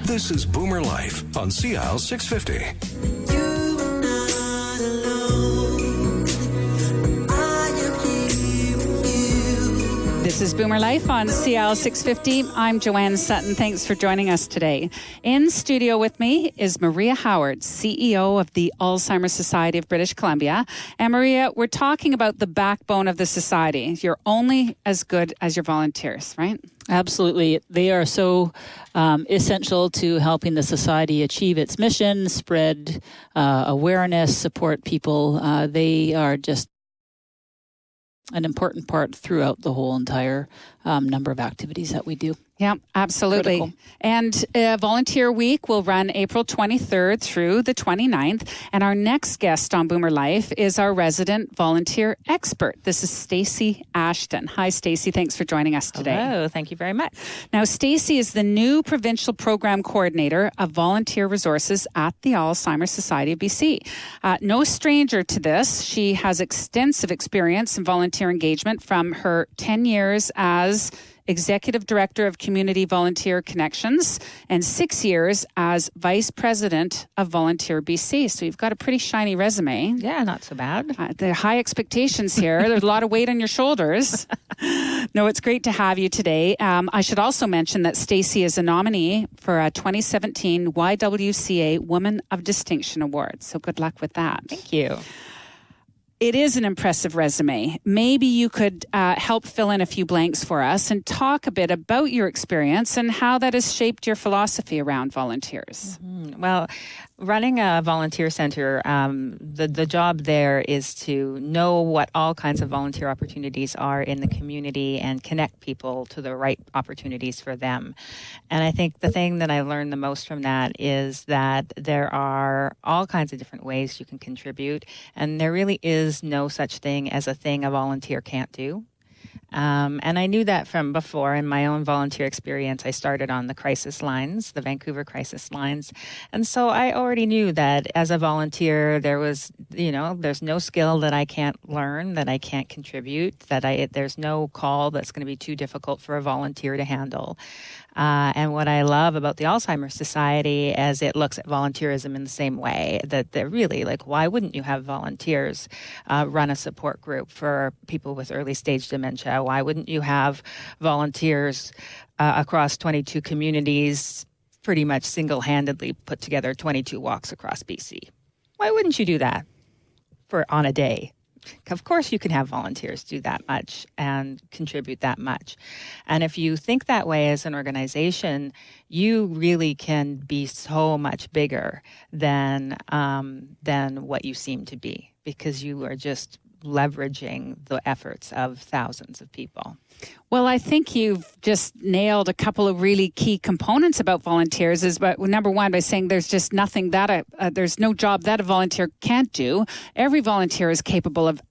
This is Boomer Life on CIL 650. You're not alone. I am here with you. This is Boomer Life on CIL 650. I'm Joanne Sutton. Thanks for joining us today. In studio with me is Maria Howard, CEO of the Alzheimer's Society of British Columbia. And Maria, we're talking about the backbone of the society. You're only as good as your volunteers, right? Absolutely. They are so essential to helping the society achieve its mission, spread awareness, support people. They are just an important part throughout the whole entire number of activities that we do. Yeah, absolutely. Critical. And Volunteer Week will run April 23rd through the 29th. And our next guest on Boomer Life is our resident volunteer expert. This is Stacey Ashton. Hi, Stacey. Thanks for joining us today. Hello. Thank you very much. Now, Stacey is the new Provincial Program Coordinator of Volunteer Resources at the Alzheimer's Society of BC. No stranger to this. She has extensive experience in volunteer engagement from her 10 years as Executive Director of Community Volunteer Connections and 6 years as Vice President of Volunteer BC. So you've got a pretty shiny resume. Yeah, not so bad. The high expectations here. There's a lot of weight on your shoulders. No, it's great to have you today. I should also mention that Stacey is a nominee for a 2017 YWCA Woman of Distinction Award. So good luck with that. Thank you. It is an impressive resume. Maybe you could help fill in a few blanks for us and talk a bit about your experience and how that has shaped your philosophy around volunteers. Mm-hmm. Well, running a volunteer center, the job there is to know what all kinds of volunteer opportunities are in the community and connect people to the right opportunities for them. And I think the thing that I learned the most from that is that there are all kinds of different ways you can contribute, and there really is no such thing as a thing a volunteer can't do. And I knew that from before in my own volunteer experience. I started on the crisis lines, the Vancouver crisis lines. And so I already knew that as a volunteer, there's no skill that I can't learn, that I can't contribute, there's no call that's going to be too difficult for a volunteer to handle. And what I love about the Alzheimer's Society is it looks at volunteerism in the same way, that they're really like, why wouldn't you have volunteers run a support group for people with early stage dementia? Why wouldn't you have volunteers across 22 communities pretty much single-handedly put together 22 walks across BC? Why wouldn't you do that on a day? Of course you can have volunteers do that much and contribute that much. And if you think that way as an organization, you really can be so much bigger than what you seem to be, because you are just leveraging the efforts of thousands of people. Well, I think you've just nailed a couple of really key components about volunteers. Number one, by saying there's just nothing that there's no job that a volunteer can't do. Every volunteer is capable of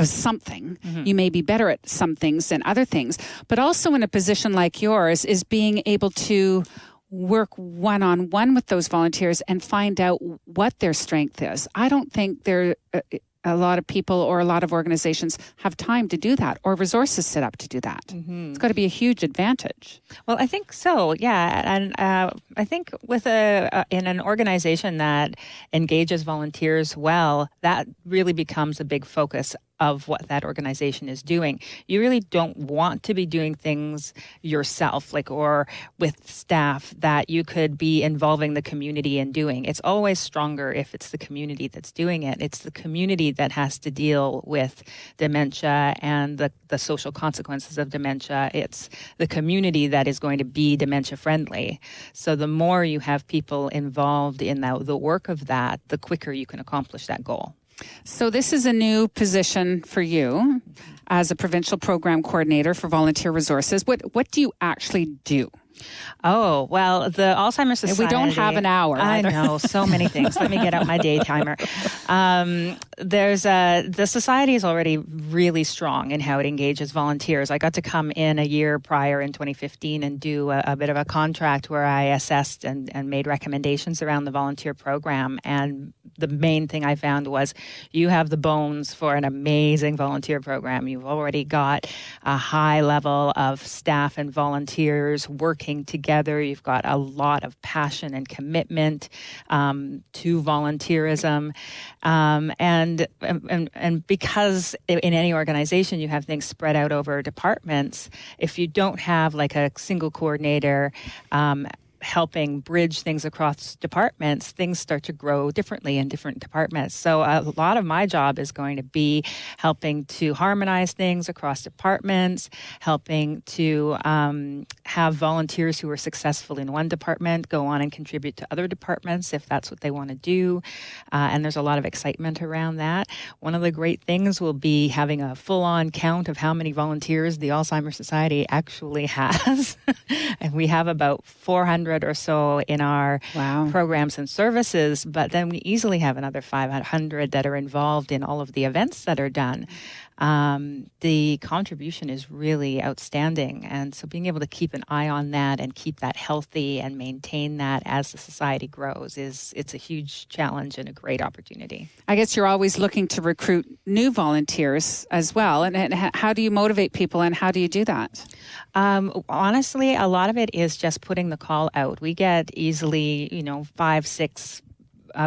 something. Mm-hmm. You may be better at some things than other things, but also in a position like yours is being able to work one-on-one with those volunteers and find out what their strength is. I don't think a lot of people or a lot of organizations have time to do that or resources set up to do that. Mm-hmm. It's got to be a huge advantage. Well, I think so, yeah. And I think with in an organization that engages volunteers well, that really becomes a big focus of what that organization is doing. You really don't want to be doing things yourself, or with staff that you could be involving the community in doing. It's always stronger if it's the community that's doing it. It's the community that has to deal with dementia and the social consequences of dementia. It's the community that is going to be dementia friendly. So the more you have people involved in the work of that, the quicker you can accomplish that goal. So this is a new position for you as a provincial program coordinator for volunteer resources. What do you actually do? Oh, well, the Alzheimer's Society... We don't have an hour. I know, so many things. Let me get out my day timer. The society is already really strong in how it engages volunteers. I got to come in a year prior in 2015 and do a bit of a contract where I assessed and made recommendations around the volunteer program. And the main thing I found was you have the bones for an amazing volunteer program. You've already got a high level of staff and volunteers working together. You've got a lot of passion and commitment to volunteerism. And because in any organization you have things spread out over departments, if you don't have like a single coordinator helping bridge things across departments, things start to grow differently in different departments. So a lot of my job is going to be helping to harmonize things across departments, helping to have volunteers who are successful in one department go on and contribute to other departments if that's what they want to do. And there's a lot of excitement around that. One of the great things will be having a full-on count of how many volunteers the Alzheimer's Society actually has. And we have about 400 or so in our programs and services, but then we easily have another 500 that are involved in all of the events that are done. The contribution is really outstanding, and so being able to keep an eye on that and keep that healthy and maintain that as the society grows it's a huge challenge and a great opportunity. I guess you're always looking to recruit new volunteers as well, and how do you motivate people, and how do you do that? Honestly, a lot of it is just putting the call out. We get easily, 5-6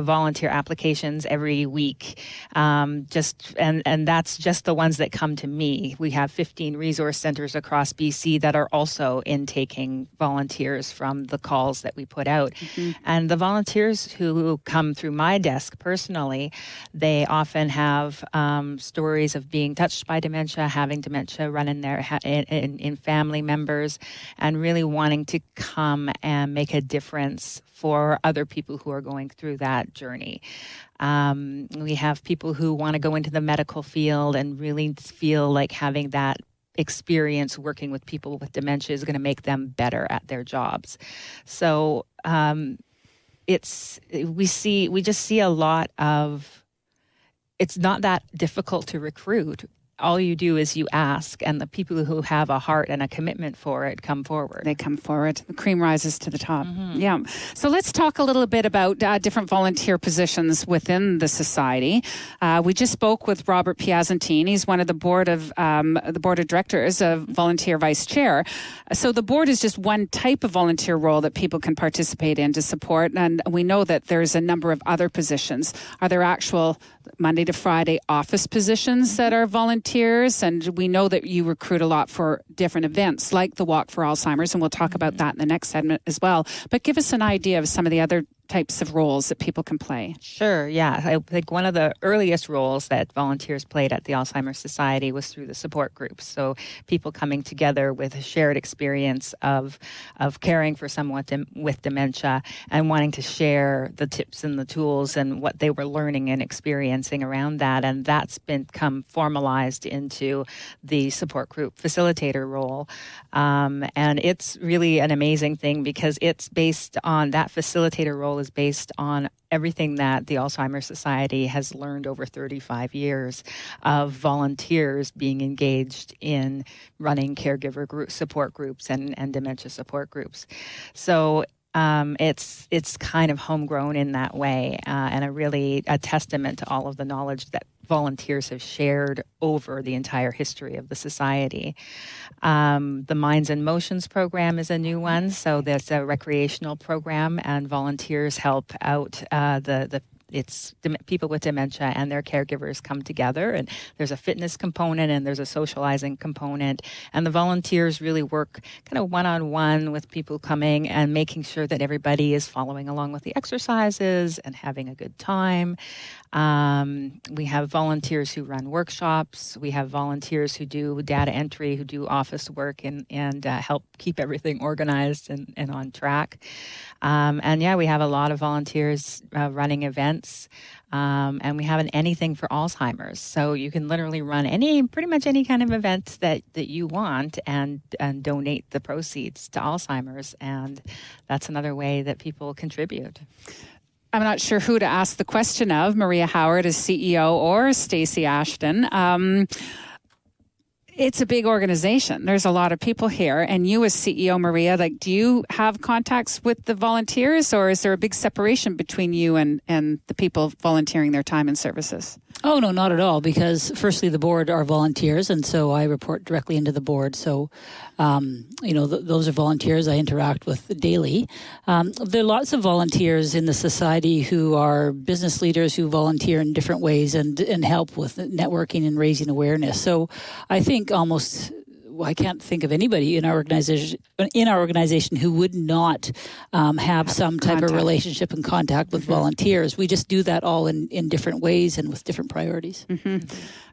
volunteer applications every week. And that's just the ones that come to me. We have 15 resource centers across BC that are also intaking volunteers from the calls that we put out. Mm-hmm. And the volunteers who come through my desk personally, they often have stories of being touched by dementia, having dementia run in their in family members, and really wanting to come and make a difference for other people who are going through that journey. We have people who want to go into the medical field and really feel like having that experience working with people with dementia is going to make them better at their jobs. So we just see a lot of, it's not that difficult to recruit. All you do is you ask, and the people who have a heart and a commitment for it come forward. They come forward. The cream rises to the top. Mm-hmm. Yeah. So let's talk a little bit about different volunteer positions within the society. We just spoke with Robert Piazantine. He's one of the board of directors of Volunteer Vice Chair. So the board is just one type of volunteer role that people can participate in to support, and we know that there's a number of other positions. Are there actual Monday to Friday office positions that are volunteers? And we know that you recruit a lot for different events like the Walk for Alzheimer's, and we'll talk about that in the next segment as well. But give us an idea of some of the other types of roles that people can play. Sure, yeah. I think one of the earliest roles that volunteers played at the Alzheimer's Society was through the support groups. So people coming together with a shared experience of caring for someone with dementia and wanting to share the tips and the tools and what they were learning and experiencing around that. And that's become formalized into the support group facilitator role. And it's really an amazing thing because it's based on, that facilitator role is based on everything that the Alzheimer's Society has learned over 35 years of volunteers being engaged in running caregiver support groups and dementia support groups. So it's kind of homegrown in that way, and a testament to all of the knowledge that volunteers have shared over the entire history of the society. The Minds and Motions program is a new one, so that's a recreational program, and volunteers help out it's people with dementia and their caregivers come together, and there's a fitness component and there's a socializing component, and the volunteers really work kind of one-on-one with people coming and making sure that everybody is following along with the exercises and having a good time. We have volunteers who run workshops. We have volunteers who do data entry, who do office work and help keep everything organized and on track. We have a lot of volunteers running events. And we have an Anything for Alzheimer's. So you can literally run pretty much any kind of event that you want and donate the proceeds to Alzheimer's. And that's another way that people contribute. I'm not sure who to ask the question of, Maria Howard as CEO or Stacey Ashton. it's a big organization. There's a lot of people here. And you as CEO, Maria, like, do you have contacts with the volunteers, or is there a big separation between you and the people volunteering their time and services? Oh, no, not at all, because firstly, the board are volunteers, and so I report directly into the board. So, those are volunteers I interact with daily. There are lots of volunteers in the society who are business leaders who volunteer in different ways and help with networking and raising awareness. So I think I can't think of anybody in our organization who would not have some type of relationship and contact with volunteers. We just do that all in different ways and with different priorities.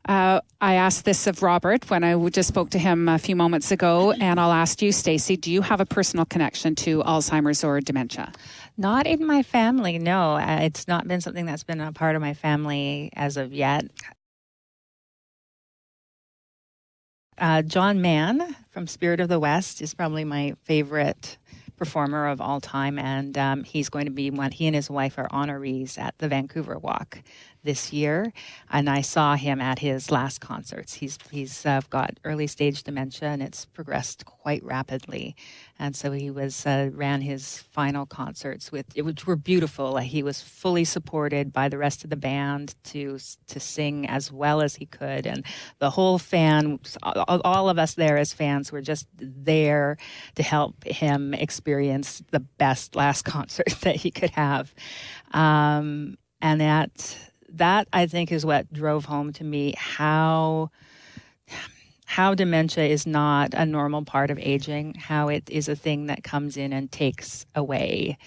I asked this of Robert when I just spoke to him a few moments ago, and I'll ask you, Stacey, do you have a personal connection to Alzheimer's or dementia? Not in my family, no. It's not been something that's been a part of my family as of yet. John Mann from Spirit of the West is probably my favorite performer of all time, and he's going to be he and his wife are honorees at the Vancouver Walk this year, and I saw him at his last concerts. He's got early stage dementia, and it's progressed quite rapidly, and so he ran his final concerts which were beautiful. He was fully supported by the rest of the band to sing as well as he could, and the whole all of us there as fans were just there to help him experience the best last concert that he could have, and that I think is what drove home to me how dementia is not a normal part of aging, how it is a thing that comes in and takes away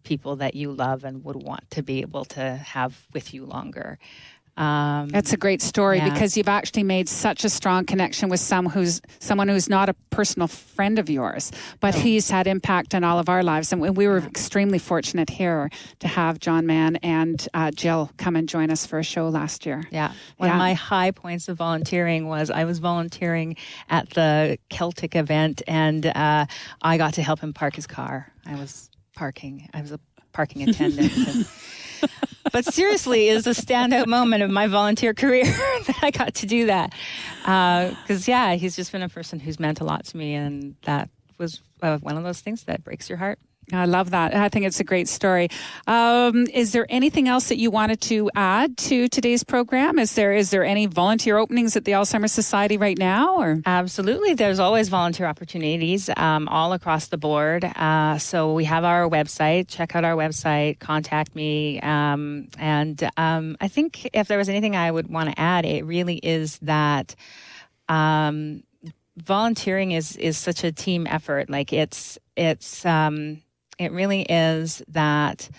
people that you love and would want to be able to have with you longer. That's a great story because you've actually made such a strong connection with someone who's not a personal friend of yours, but he's had impact on all of our lives. And we were extremely fortunate here to have John Mann and Jill come and join us for a show last year. Yeah. One of my high points of volunteering was I was volunteering at the Celtic event, and I got to help him park his car. I was a parking attendant. But seriously, it was a standout moment of my volunteer career that I got to do that. Because, he's just been a person who's meant a lot to me, and that was one of those things that breaks your heart. I love that. I think it's a great story. Is there anything else that you wanted to add to today's program? Is there any volunteer openings at the Alzheimer's Society right now? Or Absolutely. There's always volunteer opportunities all across the board. So we have our website. Check out our website. Contact me. And I think if there was anything I would want to add, it really is that volunteering is such a team effort. Like it really is that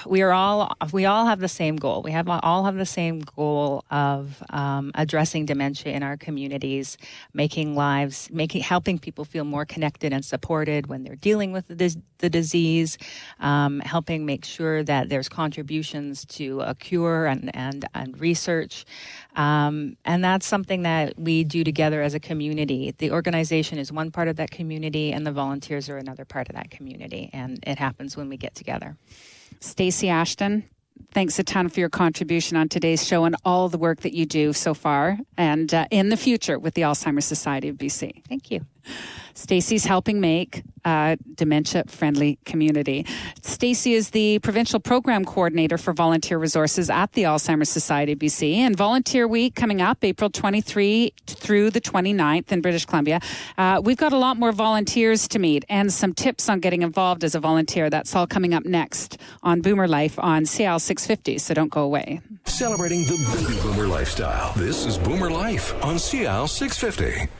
we all have the same goal. We all have the same goal of addressing dementia in our communities, helping people feel more connected and supported when they're dealing with the disease, helping make sure that there's contributions to a cure and research. And that's something that we do together as a community. The organization is one part of that community, and the volunteers are another part of that community. And it happens when we get together. Stacey Ashton, thanks a ton for your contribution on today's show and all the work that you do so far and in the future with the Alzheimer's Society of BC. Thank you. Stacey's helping make a dementia-friendly community. Stacey is the Provincial Program Coordinator for Volunteer Resources at the Alzheimer's Society of BC. And Volunteer Week coming up April 23 through the 29th in British Columbia. We've got a lot more volunteers to meet and some tips on getting involved as a volunteer. That's all coming up next on Boomer Life on CL 650, so don't go away. Celebrating the baby boomer lifestyle. This is Boomer Life on CL 650.